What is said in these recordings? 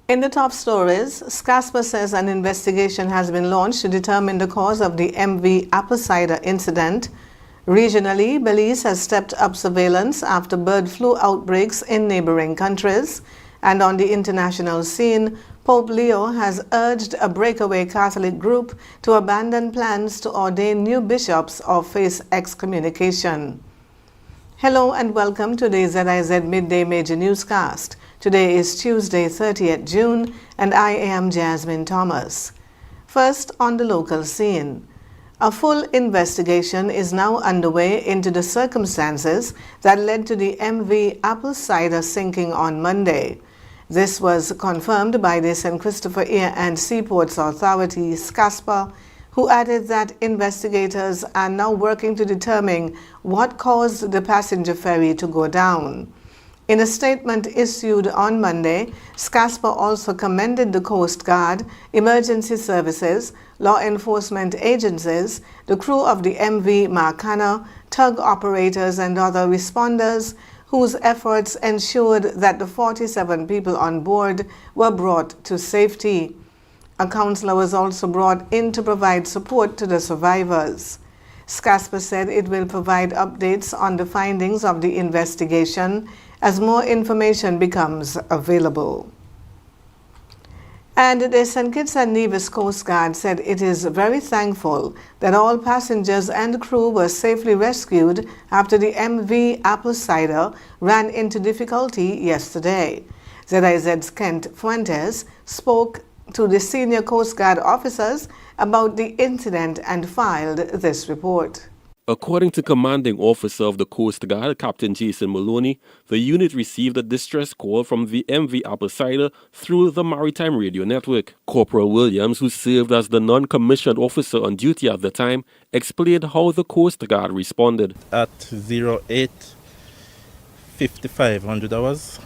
In the top stories, SCASPA says an investigation has been launched to determine the cause of the MV apple cider incident. Regionally, Belize has stepped up surveillance after bird flu outbreaks in neighboring countries. And on the international scene, Pope Leo has urged a breakaway Catholic group to abandon plans to ordain new bishops or face excommunication. Hello and welcome to the ZIZ Midday Major Newscast. Today is Tuesday, 30th June, and I am Jasmine Thomas. First, on the local scene. A full investigation is now underway into the circumstances that led to the MV apple cider sinking on Monday. This was confirmed by the St. Christopher Air and Seaports Authority, SCASPA, who added that investigators are now working to determine what caused the passenger ferry to go down. In a statement issued on Monday, SCASPA also commended the Coast Guard, emergency services, law enforcement agencies, the crew of the MV Marcana, tug operators and other responders whose efforts ensured that the 47 people on board were brought to safety. A counselor was also brought in to provide support to the survivors. SCASPA said it will provide updates on the findings of the investigation as more information becomes available. And the St. Kitts and Nevis Coast Guard said it is very thankful that all passengers and crew were safely rescued after the MV apple cider ran into difficulty yesterday. ZIZ's Kent Fuentes spoke to the senior Coast Guard officers about the incident and filed this report. According to Commanding Officer of the Coast Guard, Captain Jason Maloney, the unit received a distress call from the MV apple cider through the Maritime Radio Network. Corporal Williams, who served as the non-commissioned officer on duty at the time, explained how the Coast Guard responded. At 08:55 hours,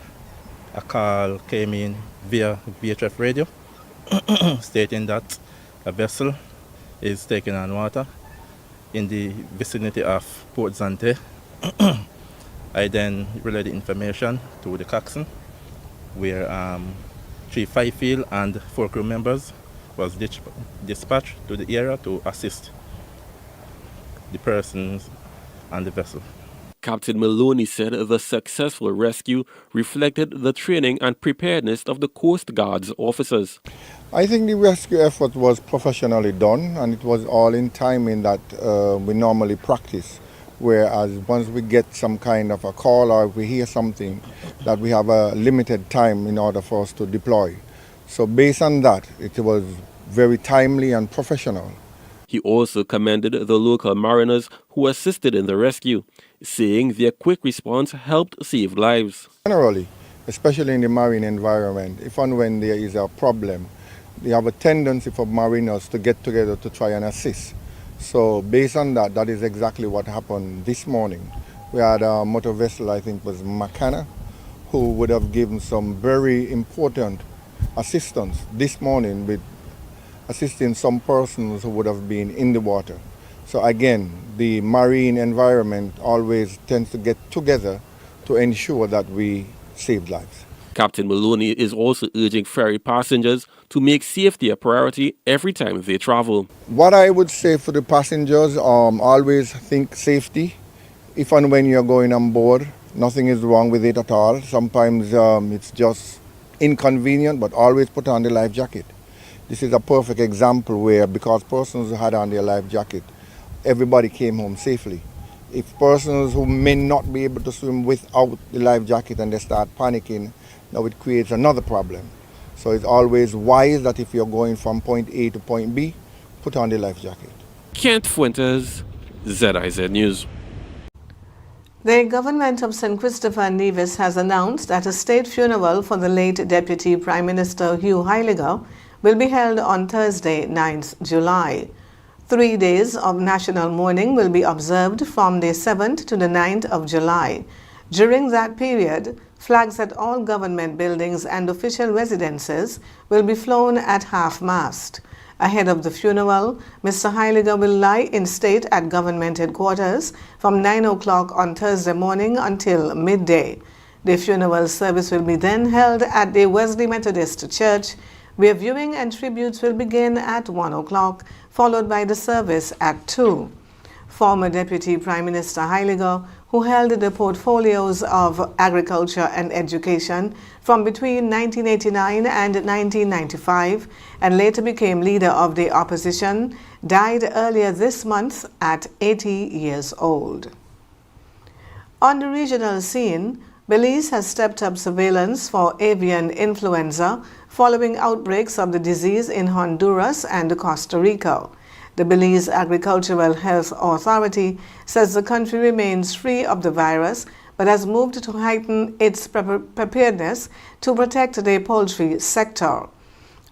a call came in via VHF radio stating that a vessel is taking on water in the vicinity of Port Zante. I then relayed the information to the coxswain, where 3 five-field and 4 crew members was dispatched to the area to assist the persons on the vessel. Captain Maloney said the successful rescue reflected the training and preparedness of the Coast Guard's officers. I think the rescue effort was professionally done, and it was all in timing that we normally practice. Whereas once we get some kind of a call or if we hear something, that we have a limited time in order for us to deploy. So based on that, it was very timely and professional. He also commended the local mariners who assisted in the rescue, saying their quick response helped save lives. Generally, especially in the marine environment, if and when there is a problem, they have a tendency for mariners to get together to try and assist. So based on that, that is exactly what happened this morning. We had a motor vessel, I think it was Marcana, who would have given some very important assistance this morning with assisting some persons who would have been in the water. So again, the marine environment always tends to get together to ensure that we save lives. Captain Maloney is also urging ferry passengers to make safety a priority every time they travel. What I would say for the passengers, always think safety. If and when you're going on board, nothing is wrong with it at all. Sometimes it's just inconvenient, but always put on the life jacket. This is a perfect example where, because persons had on their life jacket, everybody came home safely. If persons who may not be able to swim without the life jacket and they start panicking, now it creates another problem. So it's always wise that if you're going from point A to point B, put on the life jacket. Kent Fuentes, ZIZ News. The government of St. Christopher and Nevis has announced that a state funeral for the late Deputy Prime Minister Hugh Heiliger will be held on Thursday, 9th July. 3 days of national mourning will be observed from the 7th to the 9th of July. During that period, flags at all government buildings and official residences will be flown at half-mast. Ahead of the funeral, Mr. Heiliger will lie in state at government headquarters from 9 o'clock on Thursday morning until midday. The funeral service will be then held at the Wesley Methodist Church, where viewing and tributes will begin at 1 o'clock, followed by the service at 2. Former Deputy Prime Minister Heiliger, who held the portfolios of agriculture and education from between 1989 and 1995 and later became leader of the opposition, died earlier this month at 80 years old. On the regional scene, Belize has stepped up surveillance for avian influenza following outbreaks of the disease in Honduras and Costa Rica. The Belize Agricultural Health Authority says the country remains free of the virus but has moved to heighten its preparedness to protect the poultry sector.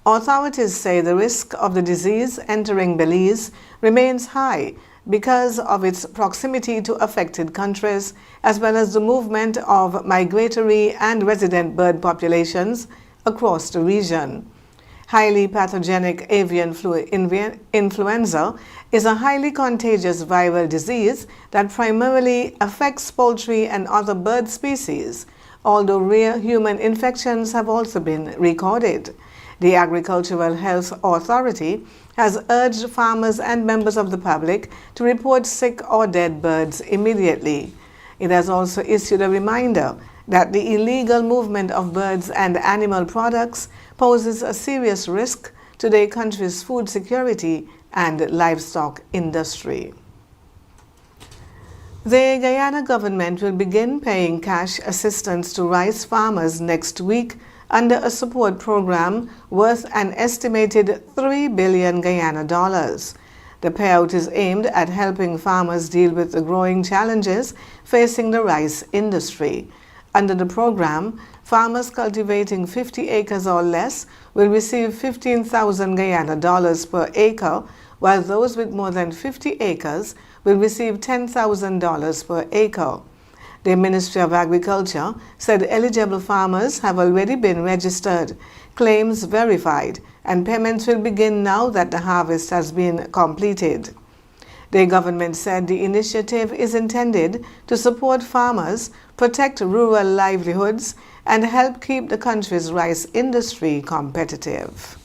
Authorities say the risk of the disease entering Belize remains high because of its proximity to affected countries, as well as the movement of migratory and resident bird populations across the region. Highly pathogenic avian influenza is a highly contagious viral disease that primarily affects poultry and other bird species, although rare human infections have also been recorded. The Agricultural Health Authority has urged farmers and members of the public to report sick or dead birds immediately. It has also issued a reminder that the illegal movement of birds and animal products poses a serious risk to the country's food security and livestock industry. The Guyana government will begin paying cash assistance to rice farmers next week under a support program worth an estimated 3 billion Guyana dollars. The payout is aimed at helping farmers deal with the growing challenges facing the rice industry. Under the program, farmers cultivating 50 acres or less will receive 15,000 Guyana dollars per acre, while those with more than 50 acres will receive $10,000 per acre. The Ministry of Agriculture said eligible farmers have already been registered, claims verified, and payments will begin now that the harvest has been completed. The government said the initiative is intended to support farmers, protect rural livelihoods, and help keep the country's rice industry competitive.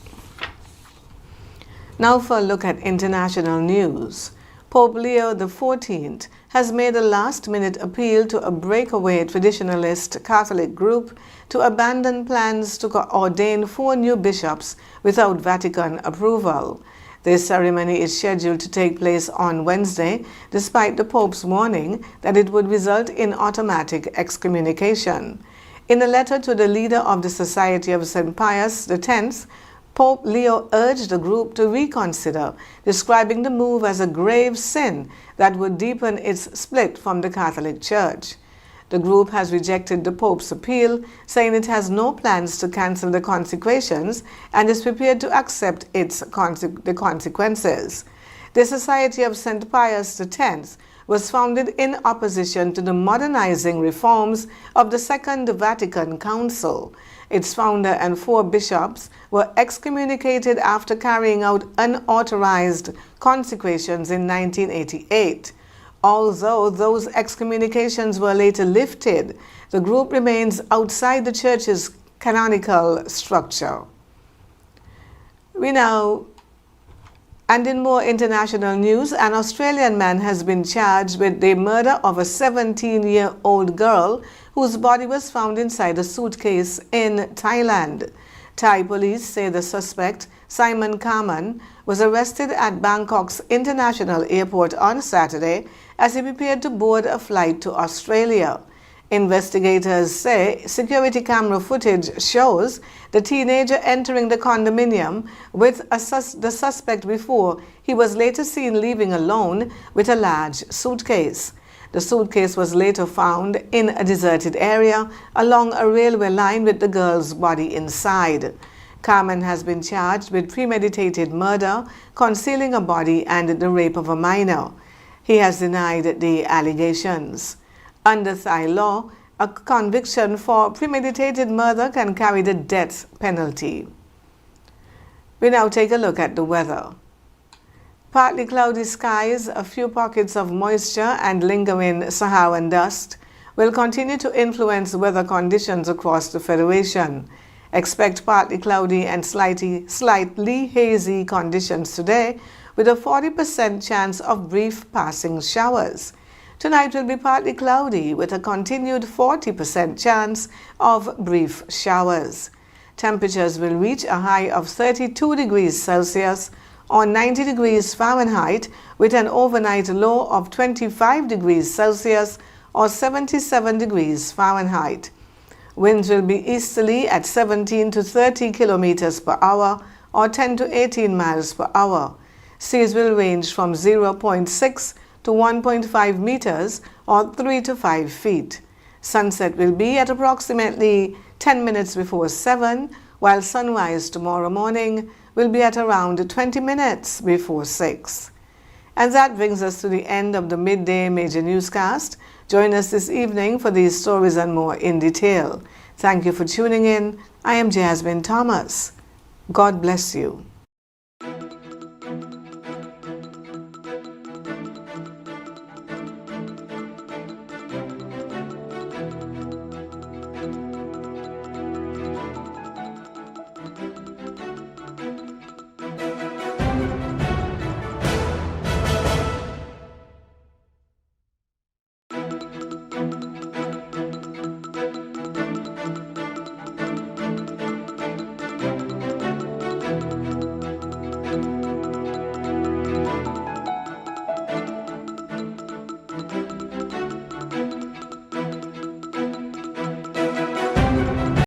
Now for a look at international news. Pope Leo XIV has made a last-minute appeal to a breakaway traditionalist Catholic group to abandon plans to ordain 4 new bishops without Vatican approval. The ceremony is scheduled to take place on Wednesday, despite the Pope's warning that it would result in automatic excommunication. In a letter to the leader of the Society of St. Pius X, Pope Leo urged the group to reconsider, describing the move as a grave sin that would deepen its split from the Catholic Church. The group has rejected the Pope's appeal, saying it has no plans to cancel the consecrations and is prepared to accept the consequences. The Society of St. Pius X was founded in opposition to the modernizing reforms of the Second Vatican Council. Its founder and 4 bishops were excommunicated after carrying out unauthorized consecrations in 1988. Although those excommunications were later lifted, the group remains outside the Church's canonical structure. And in more international news, an Australian man has been charged with the murder of a 17-year-old girl whose body was found inside a suitcase in Thailand. Thai police say the suspect, Simon Kaman, was arrested at Bangkok's International Airport on Saturday as he prepared to board a flight to Australia. Investigators say security camera footage shows the teenager entering the condominium with the suspect before he was later seen leaving alone with a large suitcase. The suitcase was later found in a deserted area along a railway line with the girl's body inside. Carmen has been charged with premeditated murder, concealing a body, and the rape of a minor. He has denied the allegations. Under Thai law, a conviction for premeditated murder can carry the death penalty. We now take a look at the weather. Partly cloudy skies, a few pockets of moisture and lingering Saharan dust. will continue to influence weather conditions across the Federation. Expect partly cloudy and slightly hazy conditions today, with a 40% chance of brief passing showers. Tonight will be partly cloudy with a continued 40% chance of brief showers. Temperatures will reach a high of 32 degrees Celsius or 90 degrees Fahrenheit with an overnight low of 25 degrees Celsius or 77 degrees Fahrenheit. Winds will be easterly at 17 to 30 kilometers per hour or 10 to 18 miles per hour. Seas will range from 0.6 to 1.5 meters or 3 to 5 feet. Sunset will be at approximately 10 minutes before 7, while sunrise tomorrow morning will be at around 20 minutes before 6. And that brings us to the end of the Midday Major Newscast. Join us this evening for these stories and more in detail. Thank you for tuning in. I am Jasmine Thomas. God bless you.